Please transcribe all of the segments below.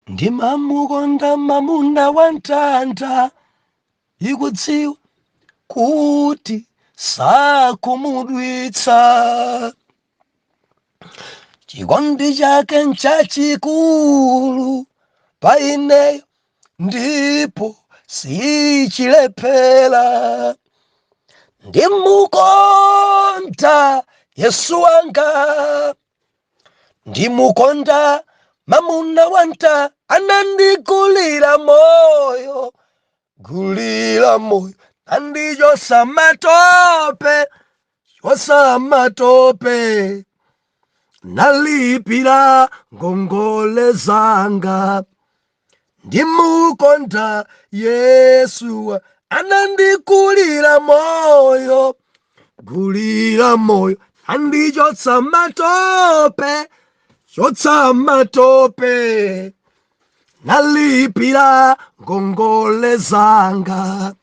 ndimamukonda mamuna wantanda ikudziwa kuti sakumudwitsa chikondi chake nchachikulu pa ineyo ndipo sichilephera ndimukonda Yesu wanga ndimukonda mamuna wanta anandigulira moyo andichosa matope nalipira ngongole zanga ndimukonda Yesu anandigulira moyo andichosa matope nalipira ngongole zanga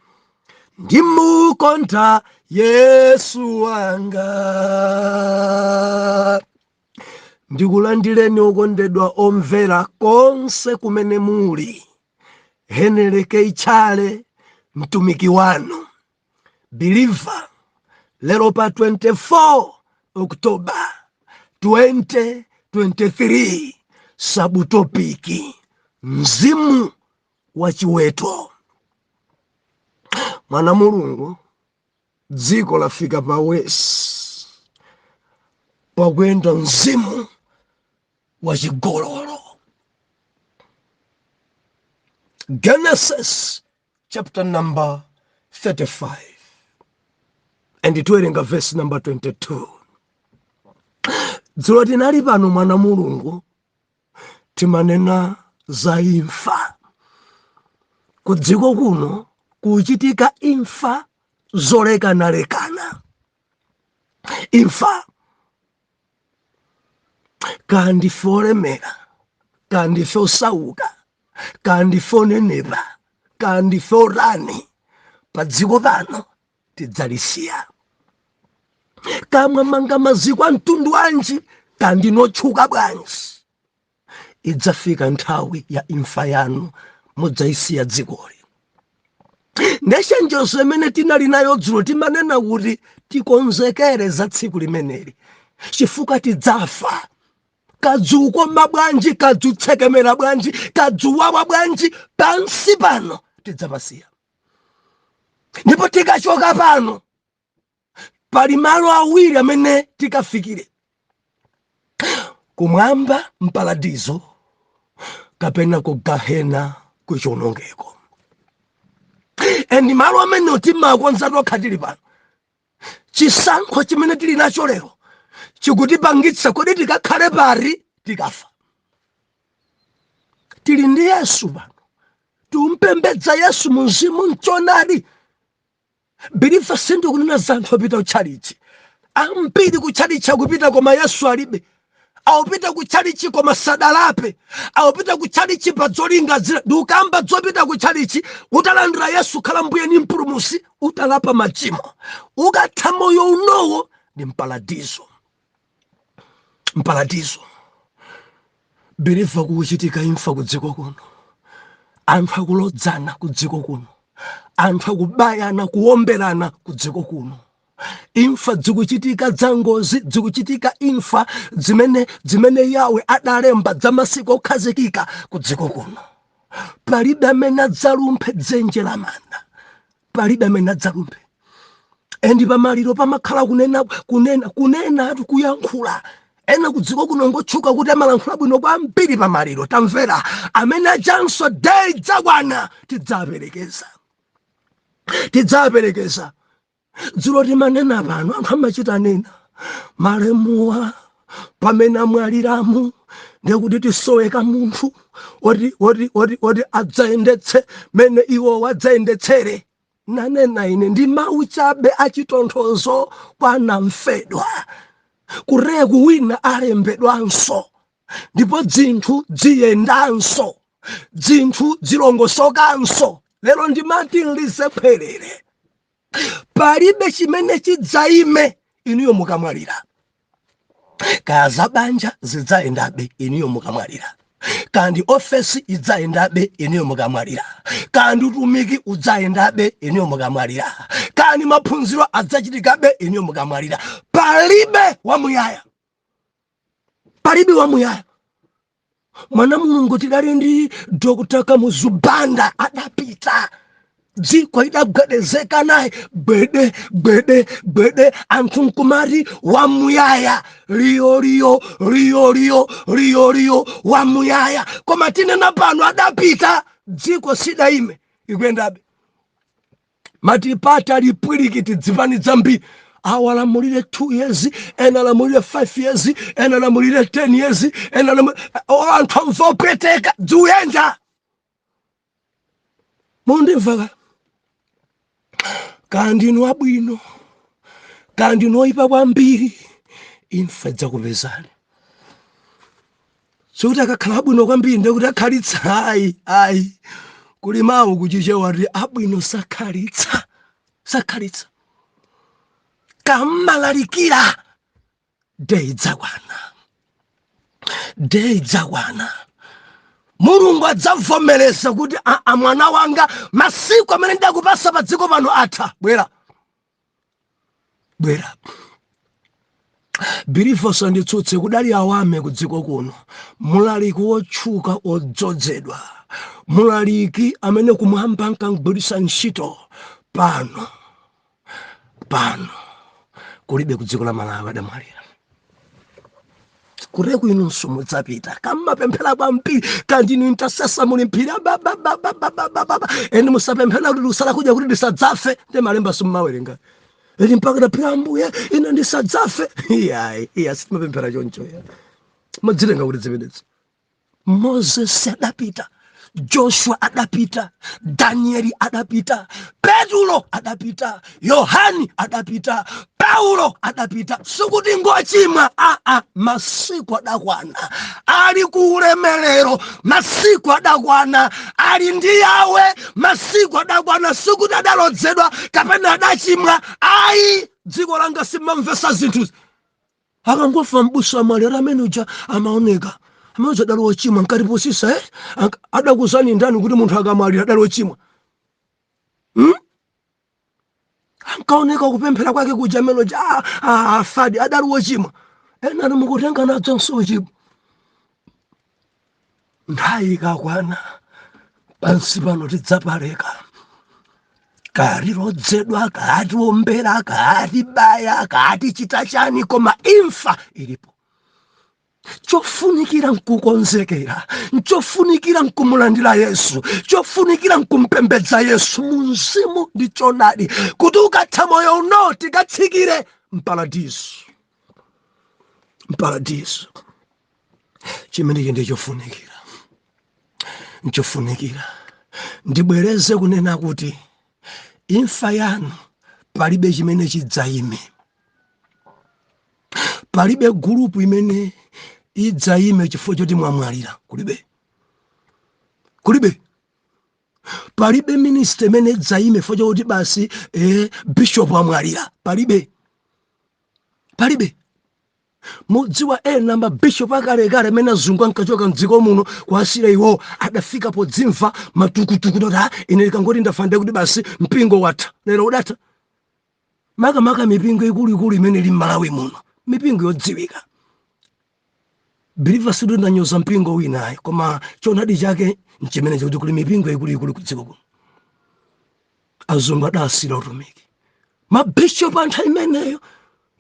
ndimukonda Yesu wanga. Ndikulandireni okondedwa omvera konse kumene muli. Heneleke ichale mtumiki wanu believer lero pa 24 Oktoba 2023 sabutopiki mzimu wa chiweto. Mwana Mulungu dziko lafika pawesi pakwenda mzimu wa chigololo. Genesis chapter number 35 and tikuwerenga verse number 22. Dzulo tinali pano mwana Mulungu timanena za imfa. Kudziko kuno kuchitika imfa zolekana. Imfa kandi folemera, kandi fosauka, kandi fonenepa, kandi forani pa dziko pano tidzalisiya. Kamwe manga maziko a mtundu wanji kandi notchuka bwanji idzafika nthawi ya imfa yanu mudzayisiya dzikoli. Ndeshenjezo imene tinali nayo dzulo timanena kuti tikonzekere za tsiku limeneli chifukwa tidzafa. Kadzuko mabwanji, kadzutsekemera bwanji, kadzuwawa bwanji, pansi pano tidzapasiya. Ndipo tikachoka pano pali malo awiri amene tikafikire: kumwamba mpaladizo kapena ku Gahena kuchonongeko. Endi malo amene timakonza tokha tili pano. Chisankho chimene tili nacho lero chikutipangitsa kodi tikakhale pari tikafa. Tili ndi Yesu pano, tumpembedza Yesu mzimu mchonadi. Bilifa sindu kunena zanthu opita kutchalichi. Ambiri kutchalichi akupita koma Yesu alibe. Awupita kutchalichi koma sadalape. Awupita kutchalichi pa zolingazira. Dukamba zopita kutchalichi utalandira Yesu khala mbuye ni mpulumusi utalapa machimo. Ukatha moyo unowo ndi mpaladizo. Bilifa kuchitika imfa kudziko kuno. Anthu akulodzana kudziko kuno. Anthu akubayana kuomberana kudziko kuno. Imfa dzikuchitika dzangozi, dzikuchitika imfa zimene Yawe adalemba za masiku okhazikika kudziko kuno. Palibe amene adzalumphe dzenje la manda. Palibe amene adzalumphe. Endi pamaliro pamakhala kunena atu kuyankhula. Ena kudziko kuno ngotchuka kuti amalankhula bwino kwambiri pamaliro. Tamvera amene ajanso dei dzakwana tidzaperekeza. Dzulo timanena pano anthu amachita nena malemuwa pamene amwaliramu ndekuti tisoweka munthu oti adzayendetse mene iwo wadzayendetsere. Nanena ine ndi mawu chabe achitonthozo kwa namfedwa. Kureku wina alembedwanso ndipo dzinthu dziyendanso, dzinthu zilongosokanso. Lero ndimati nlisepherere. Palibe chimene chidzaime inuyo mukamwalira. Kaya za banja zidzayendabe inuyo mukamwalira. kandi ofesi idzayendabe eniyo mukamwalira, kandi utumiki udzayendabe eniyo mukamwalira, kandi maphunziro adzachitikabe eniyo mukamwalira. Palibe wamuyaya, palibe wamuyaya. Mwana Mulungu tidali ndi Dr. Kamuzubanda adapita, dziko idagwedezeka naye gbede anthu nkumati wamuyaya, liyo wamuyaya. Koma tinena pano adapita, dziko sidaime ikwendabe. Matipata lipwirikiti dzipani dzambiri, awalamulire 2 years, ena lamulire 5 years, ena lamulire 10 years, ena anthu amvopeteka dziuyenja. Mundimva kandi inu abwino, kandi inu oyipa kwambiri, imfa idzakupezani. Sokuti akakhala abwino kwambiri ndekuti akhalitsa. Ayi kuli mawu kuchichewa kuti abwino sakhalitsa. Kamalalikira deidzakwana. Mulungu adzavomereza kuti mwana wanga, masiku amene ndakupasa pa dziko pano atha. Bwera bilifosa nditsutse kudali awame ku dziko kuno, mulaliki wotchuka odzozedwa, mulaliki amene kumwamba nkangwirisa ntchito pano kulibe ku dziko la Malawi adamwalira. Kureku inu mudzapita kamapemphera kwambiri, kandi inu intasesa muli mphiri eni musapemphera kuti lusala kudya kuti ndisadzafe ndi malemba simmawerenga eni mpaka ndaphira Ambuye ine ndisadzafe. Iya simapemphera choncho madzilenga kuti zimenezi. Moses adapita, Joshua adapita, Danieli adapita, Petro adapita, Yohani adapita, Paulo adapita. Sukuti ngochimwa, masiku adakwana, ali ku ulemerero, masiku adakwana, ali ndi Yawe, masiku adakwana. Sukuti adalodzedwa kapena adachimwa. Ayi, dziko langa simamvesa zinthu. Akangofa mbusa malera amene uja amaoneka, amaoza dalo wochimwa nkaliposisa adakuzani ndani kuti munthu akamwalira dalo wochimwa. Ankaoneka kupemphera kwake kuja meloja afadi adalo wochimwa. Ena mukutenga nadzo nsochimwa. Nthawi ikakwana pansi pano tidzapaleka, kati lodzedwa, kati wombera, kati baya, kati chita chani, koma imfa ilipo. Chofunikira nkukonzekera, chofunikira nkumulandira Yesu, chofunikira nkumpembedza Yesu munzimu ndi chonadi, kuti ukatha moyo uno tikatsikire mparadiso. Chimenechi ndi chofunikira. Ndibwereze kunena kuti imfa yanu palibe chimene chidzaime, palibe gurupu imene idzaime chifukwa choti mwamwalira. Kulibe. Palibe minister imene idzaime chifukwa choti basi bishop amwalira. Palibe. Mudziwa ena mabishop akalekale amene azungu nkachoka mdziko muno kwasira iwo adafika podzimva matukutuku kuti ine likangoti ndafande kuti basi mpingo watha. Lero udatha. Makamaka mipingo ikulu imene ili Malawi muno, mipingo yodziwika. Believers do nanyoza mpingo wina, koma chonadi chake nchimene kuti kuli mipingo ikulu ku dziko kuno. Azungu adasira utumiki. Mabishop anthu imeneyo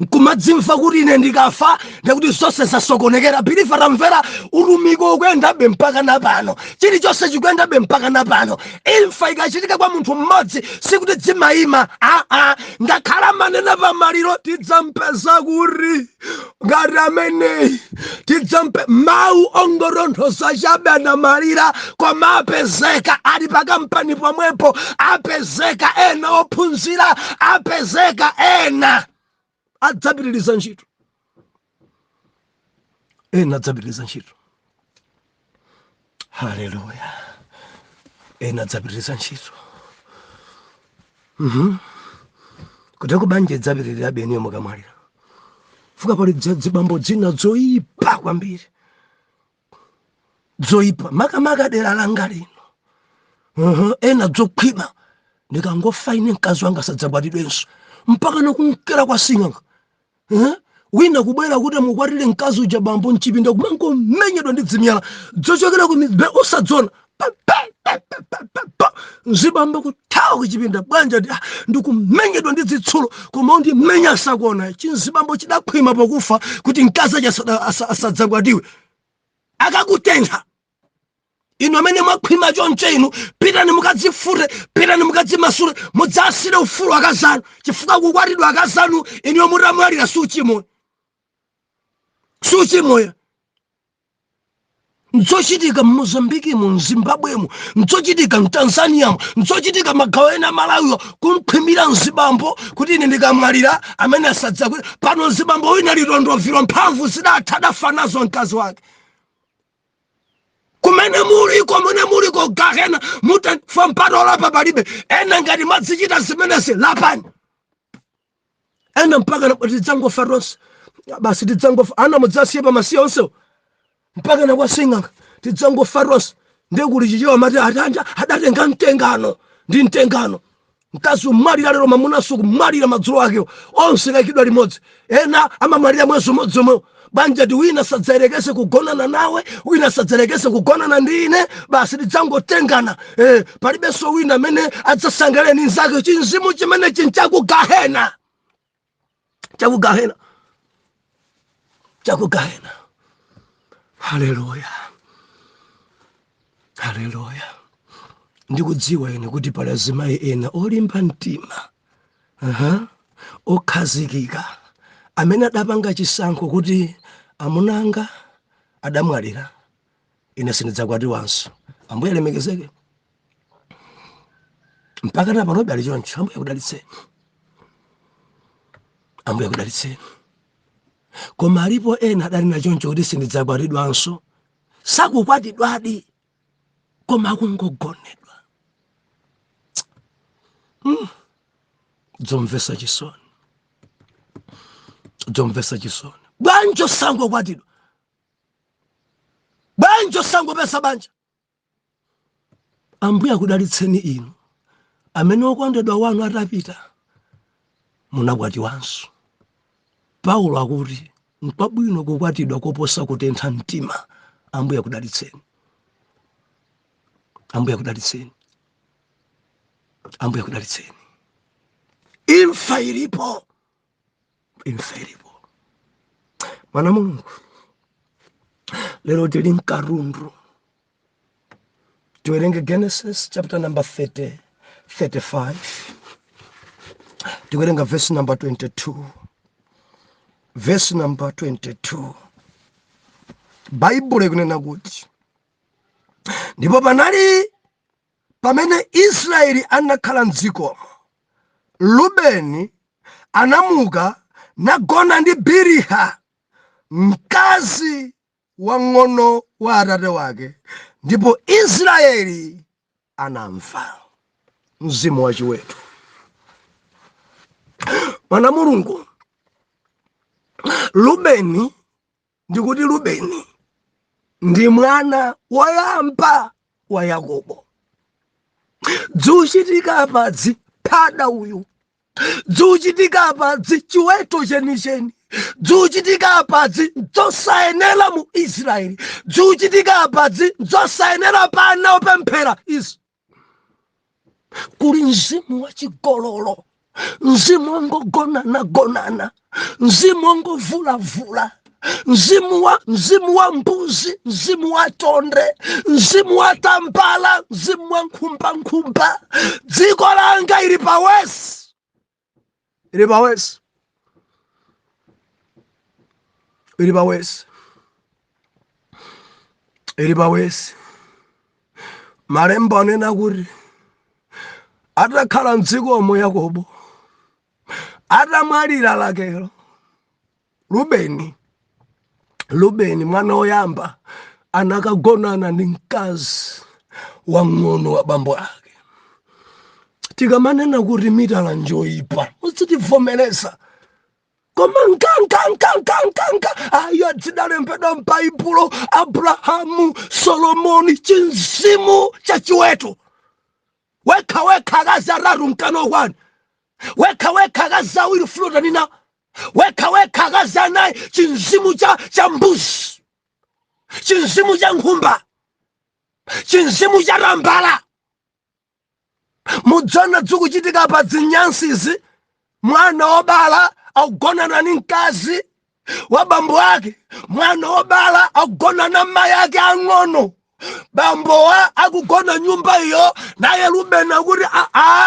nkumadzimva kuti ine ndikafa ndikuti zonse zasokonekera. Believer amvera utumiko ukwendabe mpaka napano, chilichonse chikwendabe mpaka napano. Imfa ikachitika kwa munthu mmodzi sikuti dzimayima. Ngakhala manena pamaliro tidzampeza kuti ngati amene tidzampe mawu ongoronthoza chabe anamalira, koma apezeka ali pakampani pomwepo, apezeka ena ophunzira, apezeka ena adzapitiriza ntchito. Haleluya. Ena adzapitiriza ntchito. Kuti kubanje dzapitirira beniyo mukamwalira. Fuka pali dzibambo dzina zoyipa kwambiri. zoipa makamaka dera langa lino ena zokhwima ndikangofa ine mkazi wanga sadzabwatidwenso mpaka nokunkera kwa sing'anga wina kubwera kuti mukwatire mkazi uja bambo mchipinda kumango menyedwa ndi dzimyala dzochokera ku midbe osadzona nzibamba kuthawa kuchipinda bwanja ndikumenyedwa ndi zitsulo koma ndi mmenya asakona chinzibambo chidakhwima pakufa kuti mkazi aja asadzabwatiwe akakutentha inu amene mwakhwima choncho inu pitani mukadzifute pitani mukadzimasule mudzasire ufulu akazanu chifukwa kukwatidwa akazanu iniyo mutamwalira suchimoya nzochitika mMozambiki mZimbabwe nzochitika mTanzania nzochitika magawo ena Malawi kumkhwimira mzibambo kuti ine ndikamwalira amene asadzakwe pano mzibambo wina litondoviro mphamvu zidatha dafa nazo mkazi wake kumene muliko gahena mutafa mpano lapa palibe ena ngati madzichita zimenezi lapani ena mpaka tidzangofa tonse basi tidzangofa ana mudzasiye pamasiya onsewo mpaka na kwa sing'anga tidzangofa tonse ndekuli chichewa mati adatenga mtengano ndi mtengano mkazi umwalira lero mamuna suku mwalira madzulo akewo onse kaikidwa limodzi ena amamwalira mwezi umodzi omwewo banja wina sadzayerekese kugonana nawe wina sadzayerekese kugonana ndi ine basi tidzangotengana palibenso wina amene adzasangalale ndi nzake chinzimu chimene chinchakugahena chakugahena haleluya ndikudziwa ine kuti pali azimayi ena olimba mtima okhazikika amene adapanga chisankho kuti amunanga adamwalira ine sindidzakwatiwanso ambuye alemekezeke mpaka na panobe ali choncho ambuye akudalitseni koma alipo ena adali na choncho kuti sindidzakwatidwanso sakukwatidwadi koma akungogonedwa dzomvesa chisoni bwanjo sango kwatidwa bwanjo sango pesa banja ambuye akudalitseni inu amene okondedwa wanu atapita munakwatiwanso Paulo akuti mpabwino kukwatidwa koposa kutentha mtima ambuye akudalitseni imfa ilipo mwana Mulungu lero tili mkarundu tiwerenge Genesis chapter number 35 tiwerenga verse number 22 Bible ikunena kuti ndipo panali pamene Israeli anakhala m'dzikomo Rubeni anamuka nagona ndi Biliha mkazi wang'ono wa atate wake ndipo Israeli anamva. Mzimu wa CHIWETO. Mwana Mulungu, Rubeni ndikuti Rubeni ndi mwana woyamba wa Yakobo. Dzuchitika apadzi pada uyu. Dzuchitika apadzi CHIWETO chenicheni. Dzuchitika apadzi dzosayenera mu Israeli. Dzuchitika apadzi dzosayenera pana opemphera izi. Kuli mzimu wa chigololo, mzimu wangogonana, mzimu wangovula, mzimu wa mbuzi, mzimu wa tonde, mzimu wa tambala, mzimu wa nkhumba. Dziko langa ili pawesi. Ili pawesi. Malemba anena kuti atakhala m'dzikomo Yakobo atamwalira lakelo Rubeni mwana woyamba anakagonana ndi mkazi wang'ono wa bambo ake. Tikamanena kuti mitala njoyipa, usitivomereza koma nkankankankankanka ayo dzidalembedwa m'baibulo. Abrahamu, Solomoni, chinzimu cha chiweto. Weka akazararu mkano kwani. Weka akazawiri flota nina. Weka akazanayi chinzimu cha mbuzi. Chinzimu cha nkhumba. Chinzimu cha rambala. Mudzona dzikuchitika pa zinyansizi. Mwana wobala akugonana ni mkazi wa bambo ake. Mwana wobala akugona na mayi ake ang'ono. Bambowa akugona nyumba iyo naye Rubeni akuti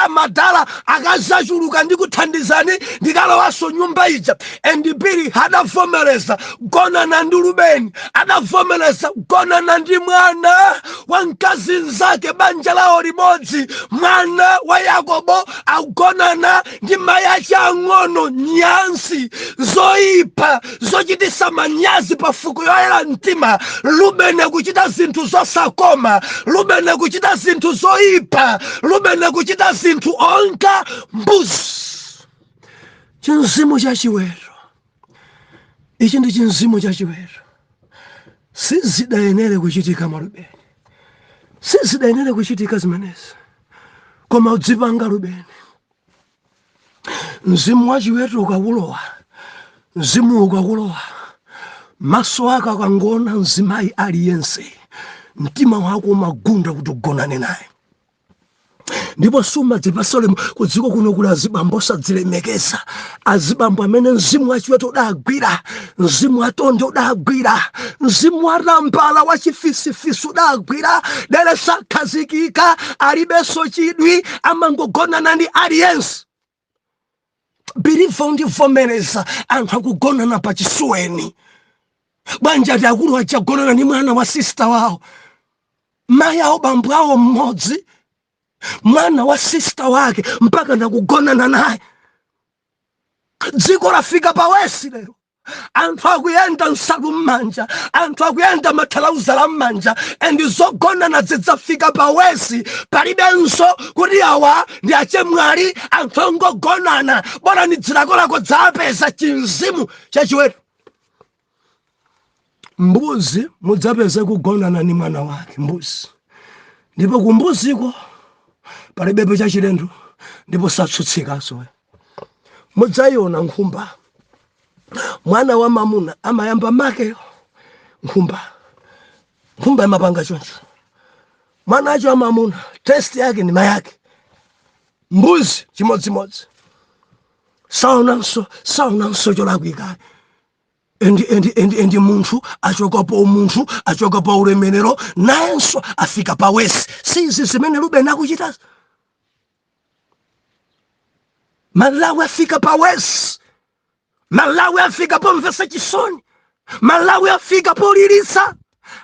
madala akazachuluka ndikuthandizani ndikalowaso nyumba ija. Endipiri adavomereza kugonana ndi Rubeni, adavomereza kugonana ndi mwana wa mkazi nzake banja lawo limodzi. Mwana wa Yakobo akugonana ndi mayi ake ang'ono. Nyansi zoyipa zochitisa manyazi pa fuko yoyera mtima. Rubeni akuchita zinthu zosakoma. Rubeni akuchita zinthu zoyipa. Rubeni akuchita zinthu onga mbuzi. Chinzimu cha chiweto. Ichi ndi chinzimu cha chiweto. Sizidayenera kuchitika mwa Rubeni. Sizidayenera kuchitika zimenezi. Koma udzipanga Rubeni. Mzimu wa chiweto ukakulowa. Mzimu ukakulowa. Maso ako akangona mzimayi aliyense. Mtima wako umagunda kuti ugonane naye. Ndipo sumadzipasole kudziko kuno kuli azibambo osadzilemekeza. Azibambo amene mzimu wa chiweto udagwira. Mzimu wa tonde udagwira. Mzimu wa rambala wa chifisifisi udagwira. Dere sakhazikika alibenso chidwi amangogonana ndi aliyense. Biriva undivomereza anthu akugonana pa chisuweni. Banja lyakulu achagonana ni mwana wa sister wawo. Mayi awo bambo awo mmodzi. Mwana wa sister wake mpaka ndakugonana naye. Dziko lafika pawesi lero. Anthu akuyenda nsalu mmanja. Anthu akuyenda mathalauza mmanja. Endi zogonana zidzafika pawesi. Palibenso kuti awa ndi achemwali. Anthu ongogonana. Bora ni dzilako lako dzapeza chinzimu cha chiweto. Mbuzi mudzapeze kugonana ni mwana wake mbuzi. Ndipo kumbuziko palibepo cha chilendo. Ndipo satsutsikaso. Mudzaiona nkhumba. Mwana wa mamuna amayamba make nkhumba. Nkhumba imapanga choncho. Mwana acho wa mamuna test yake ni mayake. Mbuzi chimodzimodzi. Saunanso cholakwika. Endi munthu achoka pa umunthu, achoka pa ulemerero, nayenso afika pa wesi. Sizi zimene Rubeni akuchita. Malawi afika pa wesi. Malawi afika pa mvesa chisoni. Malawi afika pa ulilisa.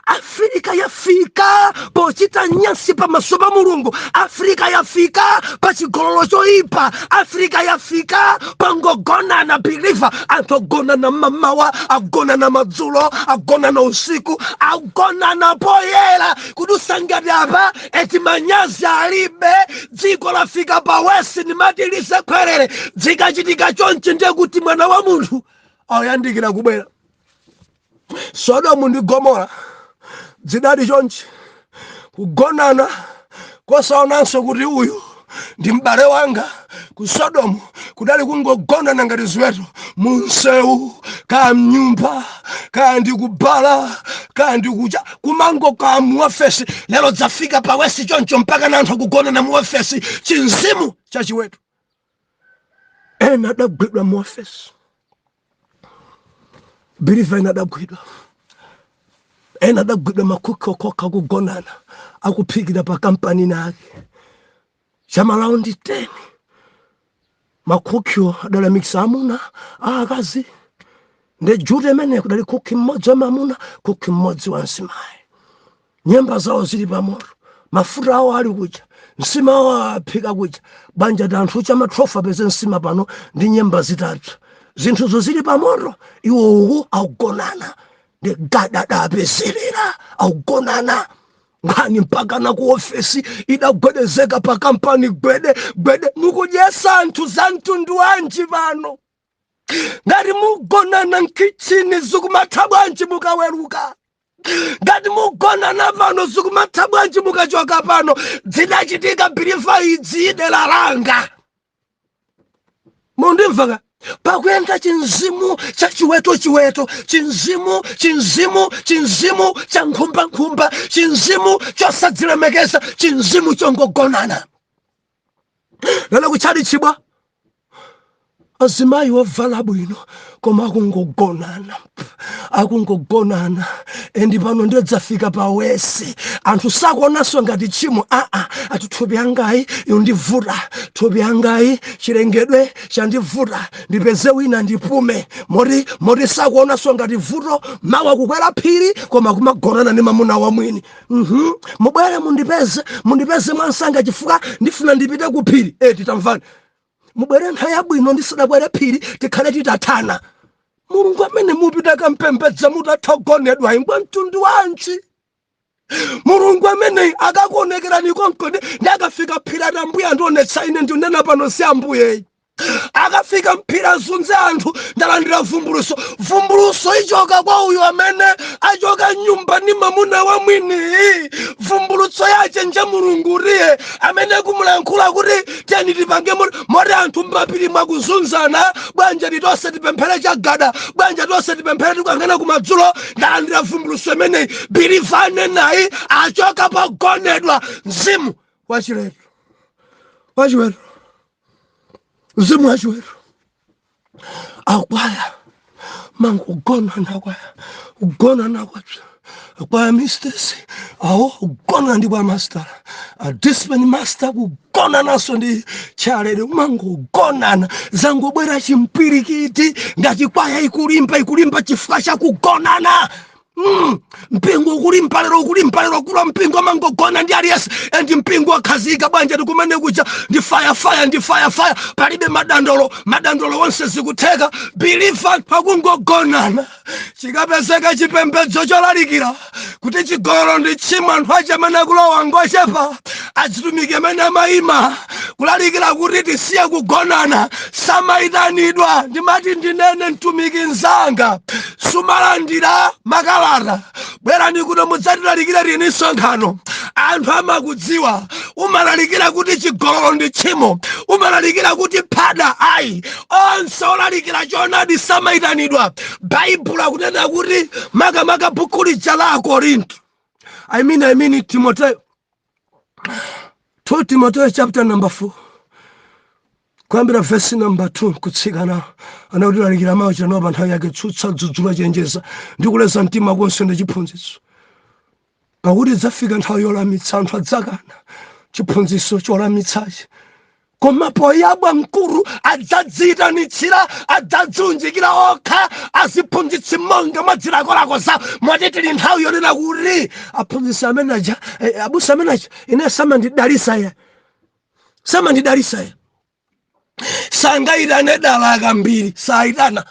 Afrika yafika pochita nyasi pa maso pa Mulungu. Afrika yafika pa chigololo choyipa. Afrika yafika pa ngogonana biliva. Antogonana mamawa, agonana madzulo, agonana usiku, agonana poyera. Kudusangati apa eti manyazi alibe. Dziko lafika pa wesi ni matilise kwerere. Dzika chitika chonchi ndiye kuti mwana wa munthu ayandikira kubwera. Sodomu ndi Gomora zidali chonchi kugonana kosaonanso kuti uyu ndi m'bale wanga. Ku Sodomu kudali kungogonana ngati ziweto munsewu, ka mnyumba, ka ndi kubala, ka ndi kucha kumango ka muofesi. Lero dzafika pa wesi choncho mpaka na anthu akugonana muofesi. Chinzimu cha chiweto. Ena adagwidwa muofesi. Biliva ena adagwidwa. Ena adagwidwa makuki okoka kugonana akuphikira pa kampani nake. Chamalaundi 10 makuki adalamikisa amuna akazi. Nde jude mene kudali kuki mmodzi wa mamuna, kuki mmodzi wa nsimayi. Nyemba zawo zili pamoto. Mafuta awo ali kuja. Nsima awo aphika kuja. Banja da anthu cha matrofa peze nsima pano ndi nyemba zitatu. Zinthuzo zili pamoto. Iwo uku akugonana. Nde gadada apeserera akugonana. Ngani mpaka na ku ofesi idagwedezeka pa kampani gwede. Mukudyesa anthu za mtundu wanji pano. ngati mugonana mkichini zikumatha bwanji mukaweruka. Ngati mugonana pano zikumatha bwanji mukachoka pano. Zidachitika bilifa idzi dera langa. Mundimvaka pakuyenda chinzimu cha chiweto chinzimu cha nkhumba chinzimu chosadzilemekeza chinzimu chongogonana. Lero kuchali chibwa azimayi wavala bwino koma akungogonana endi pano ndedzafika pawesi anthu sakuonanso ngati chimo ati thupi yangayi yondivuta, thupi yangayi chilengedwe chandivuta, ndipeze wina ndipume moti sakuonanso ngati vuto mawa kukwera phiri koma kumagonana ndi mamuna wamwini. Mubwere mundipeze mwansanga chifukwa ndifuna ndipite ku phiri. Titamvani mubwere nthawi yabwino ndisadabwere phiri tikhale titathana. Mulungu amene mupita kampembedza mutathogonedwa imbwa mtundu wanji. Mulungu amene akakuonekerani konkode ndi akafika phiri ati ambuye andionetsa ine ndinena pano si ambuye. Akafika mphiri azunze anthu ndalandira vumbuluso ichoka kwa uyu amene achoka nyumba ni mamuna wa mwini. Vumbuluso yache nje Mulungu uriye amene kumulankhula kuti tiyeni tipange moti anthu mbapiri mwakuzunzana bwanja litose tipemphere chagada bwanja tonse tipemphere tikangana kumadzulo. Ndalandira vumbuluso imene bilivane nayi achoka pagonedwa mzimu wachiweto. Mzimu wachiweto akwaya mangu ugonana kwacho akwaya mistesi awo ugonana ndi kwa master discipline master kugonana so ndi chalere mangu ugonana zangu bwera chimpirikiti ngati kwaya ikulimba chifukwa cha kugonana. Mpingo kulimpa lero kula mpingo mangogona ndi aliyense endi mpingo akhazika bwanja tikumene kuja ndi fire palibe madandolo wonse zikutheka bilifa pakungogonana. Chikapezeka chipembedzo cholalikira kuti chigololo ndi chimo anthu ache amene akulowa ngochepa azitumike amene amayima kulalikira kuti tisiye kugonana samayitanidwa. Ndimati ndinene mtumiki nzanga sumalandira makalata bwerani kuno mudzatilalikira lini nsonkhano. Anthu amakudziwa umalalikira kuti chigololo ndi chimo, umalalikira kuti phada ayi onse olalikira choonadi samayitanidwa. Baibulo akunena kuti makamaka buku lija la Akorinto I mean Timotheo 2 Timotheo chapter number 4 kwambira verse number 2 kutsikana anautilalikira mawu chanopa nthawi yake tsutsa dzudzula chenjeza ndi kuleza mtima konse ndi chiphunzitso. Pakuti zafika nthawi yolamitsa anthu adzakana chiphunzitso cholamitsachi. Koma poyabwa mkulu adzadziyitanitsira adzadziunjikira okha aziphunzitsi monga mwadzilakolako zawo. Moti tili nthawi yonena kuti aphunzitsi amene aja abusa amene aja ine samandidalisa ya sangayitane dala akambiri sayitana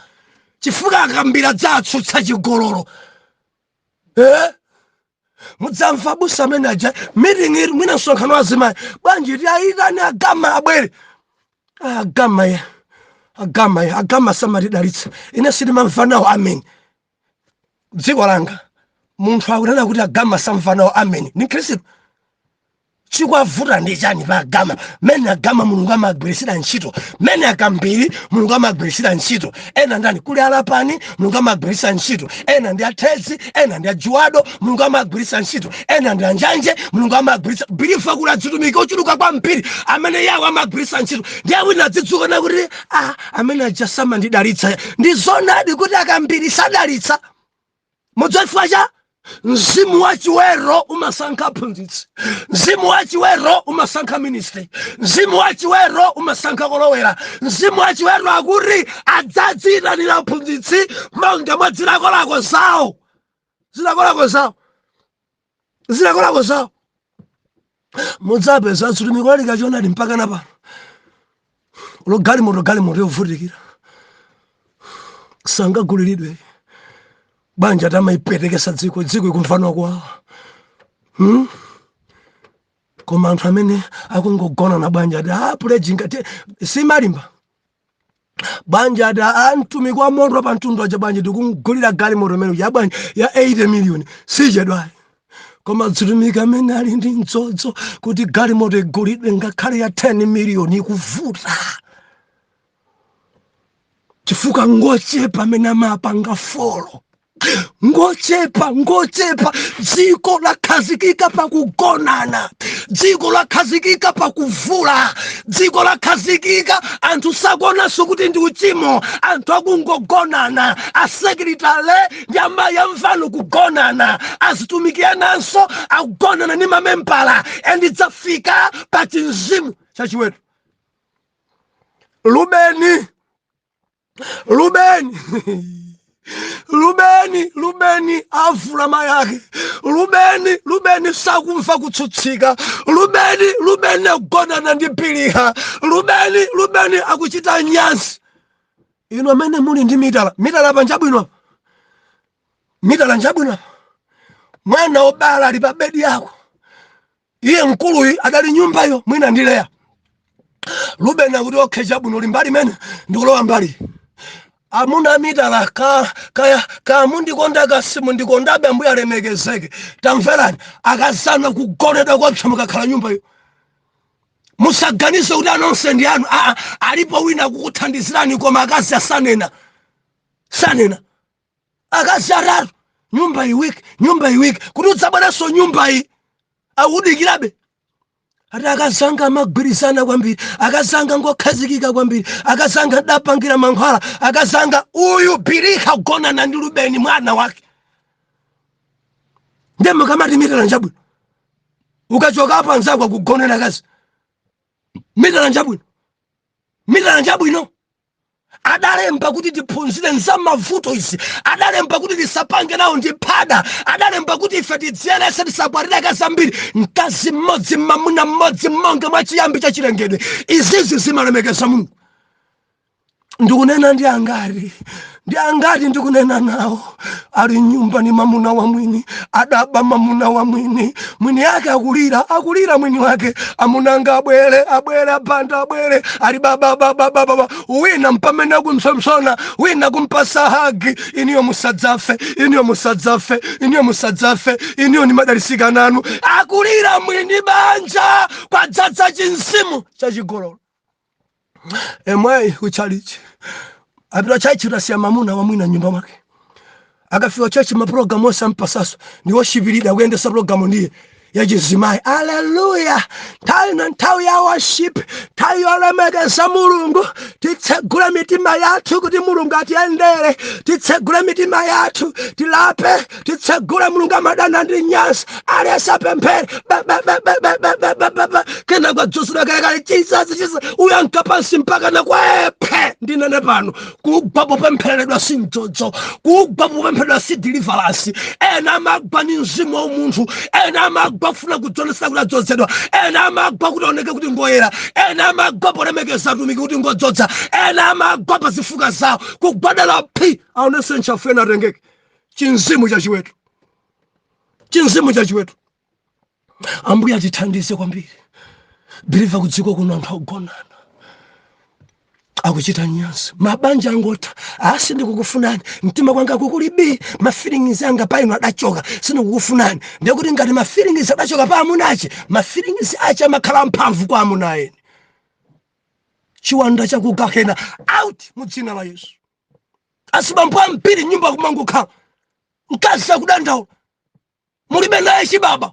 chifukwa akambiri adzatsutsa chigololo. Mudzamva abusa amene aja meeting iri mwina nsonkhano azimayi bwanji ti ayitane agama abwere. Agama samatidalitsa ine sindimamva nawo amen. Dziko langa munthu akunena kuti agama samva nawo amen ni Khristu. Chikwavuta ndi chani pa agama? Mene agama Mulungu amagwirisira ntchito, mene akambiri Mulungu amagwirisira ntchito. Ena ndani kuli alapani Mulungu amagwirisira ntchito, ena ndi athezi, ena ndi ajuwado Mulungu amagwirisira ntchito, ena ndi anjanje Mulungu amagwirisira. Bilifa kula zitumiki ochuluka kwa mpiri amene yawo amagwirisira ntchito. Ndiye wina dzidzuka na kuti amene aja samandidalitsa. Ndi zonadi kuti akambiri sadalitsa. Mudzafika cha mzimu wachiwero umasankha aphunzitsi, mzimu wachiwero umasankha ministry, mzimu wachiwero umasankha kolowera, mzimu wachiwero akuti adzadziyitanira aphunzitsi monga mwa zilakolako zawo. Mudzapeza zitumiki olalika choonadi mpaka na pano galimoto yovutikira sangaguliridwe. Banja tamayipetekesa dziko ikumfana kwawo. Koma anthu amene akungogona na banja ati pulejinga simalimba banja da antumi kwa moto pa mtundu wa banja tikungulira galimoto imene ya banja ya 80 million sichedwa. Koma mtumiki amene ali ndi mdzodzi kuti galimoto igulidwe ngakhale ya 10 million ikuvuta. Chifukwa ngochepa amene amapanga folo. Ngochepa dziko lakhazikika pakugonana, dziko lakhazikika pakuvula, dziko lakhazikika anthu sakuonanso kuti ndi uchimo, anthu akungogonana, asekretale ndi amayi amvano kugonana, azitumikirananso akugonana ndi mamembala, and idzafika pa CHIWETO cha CHIWETO. Rubeni avula mayake. Rubeni sakumva kutsutsika. Rubeni agonana ndi Biliha. Rubeni akuchita nyansi. Ino amene muli ndi mitala panjabwino. Mitala njabwino. Mwana obala ali pa bedi yako. Iye mkulu adali nyumbayo mwina ndileya. Rubeni akuti okhe chabwino limbali mene ndikulowa mbali. Amuna mitala ka mundikonda kasimu ndikondabe ambuya alemekezeke. Tamverani akasana kugonedwa kwapsa mukakhala nyumbayo. Musaganize kuti anonse ndi anu. Alipo wina kukuthandizirani koma akazi asanena. Akazi aratu. Nyumba iwiki. Kuti udzabweranso nyumba iyi. Awudikirabe. Ati akazanga amagwirizana kwambiri, akazanga ngokhazikika kwambiri, akazanga dapangira mankhwala, akazanga uyu Biliha kugonana ndi Rubeni mwana wake. Ndemo kamati mitala njabwino. Ukachoka apa nzakwa kugonera kazi. Mitala njabwino. Adalemba kuti tiphunzire nzamavuto izi. Adalemba kuti tisapange nawo ndiphada. Adalemba kuti ife tidziyerese tisabwarire kazambiri. Mkazi mmodzi mamuna mmodzi monga mwa chiyambi cha chilengedwe. Izizi zimalemekeza Mulungu. Ndikunena ndi angati ndikunena nawo. Ali nyumba ni mamuna wa mwini. Adaba mamuna wa mwini. Mwini yake akulira mwini wake. Amunanga abwere apanda abwere. Ali baba. Wina mpamene kumsomsona. Wina kumpasa hagi. Iniyo musadzafe. Iniyo ni madalisika nanu. Akulira mwini banja. Kwa dzadza chinsimu chachigololo. Emwe uchalichi. Abira chachi urasiya mamuna wa mwina nyumba mwake. Akafiwa chachi maprogramu osa mpasaso. Niwo shibirida kuendesa programu ndiye. Yajizimai. Hallelujah. Tayo ya worship. Tayo alemekeza Mulungu. Titsegula mitima yathu kuti Mulungu atiyendere. Titsegula mitima yathu. Tilape. Titsegula Mulungu amadana ndi nyansi. Alesa pempere. Kena kwa Josura kaya Jesus. Uyankapansi mpaka na kwa epe. Ndinene pano. Kugbapo pemperedwa si mtoto. Kugbapo pemperedwa si deliverance. Ena magbani nzimu wa umuntu. Ena magbani bafuna kujonesa kula dzozedwa. Ena amagwa kutoneke kuti ngoyera. Ena amagwa polemekeza tumiki kuti ngodzodza. Ena amagwa pazifuka zawo kugwadala phi aonese nchafu ena rengeke. CHINZIMU cha CHIWETO. Ambuya tithandize kwambiri. Biliva kudziko kuno anthu akugonana. Akuchita nyansi. Mabanja angota. Asi ndikukufunani. Mtima kwanga kukulibi. Mafeelings anga paino adachoka. Sino kukufunani. Ndikuti ngati mafeelings adachoka pa amunache. Mafeelings acha makhala mphamvu kwa amunaeni. Chiwanda cha kugahena. Out mudzina la Yesu. Asibambwa mpiri nyumba kumangukha. Nkasa kudandao. Mulibe naye chibaba.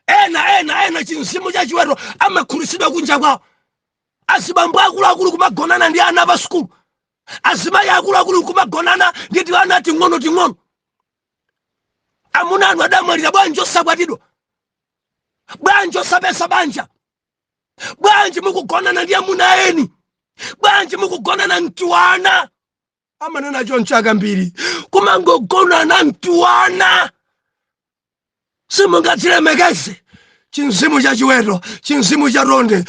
Ena CHINZIMU cha CHIWETO amakhulisidwa kunja kwawo. Asibambo akulu kumagonana ndi ana pa skulu. Asimayi akulu kumagonana ndi ana ting'ono. Amuna anu adamwalira bwanji osakwatidwa. Bwanji osapesa banja. Bwanji mukugonana ndi amuna eni. Bwanji mukugonana mtiwana. Amanena chonchaka mbiri. Kumangogonana mtiwana. Simungatiremekeze. CHINZIMU cha CHIWETO, CHINZIMU cha ronde.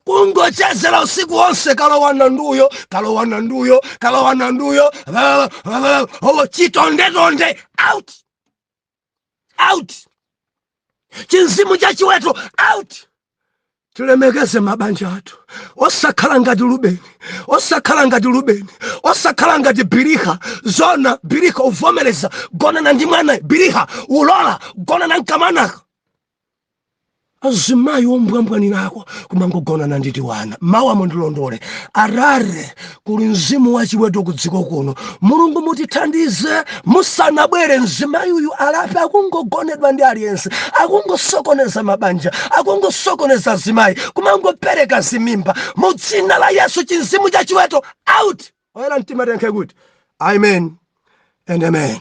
Kungochezera usiku wonse kalowana nduyo. Chitonde. Out. CHINZIMU cha CHIWETO, out. Tilemekeze mabanja athu. Osakhala ngati Rubeni, osakhala ngati Rubeni, osakhala ngati Biliha. Zona Biliha uvomereza gonana ndi mwana, Biliha ulola gonana nkamwana. Azimayi ombwambwanirako kumangogonana ndi tiwana. Mawu amondilondole arare kuli mzimu wa chiweto ku dziko kuno. Mulungu mutithandize musanabwere mzimayi uyu alape akungogonedwa ndi aliyense, akungosokoneza mabanja, akungosokoneza azimayi, kumangopereka zimimba. Mu dzina la Yesu chinzimu cha chiweto out. Oyera mtima tenkhe kuti amen and amen.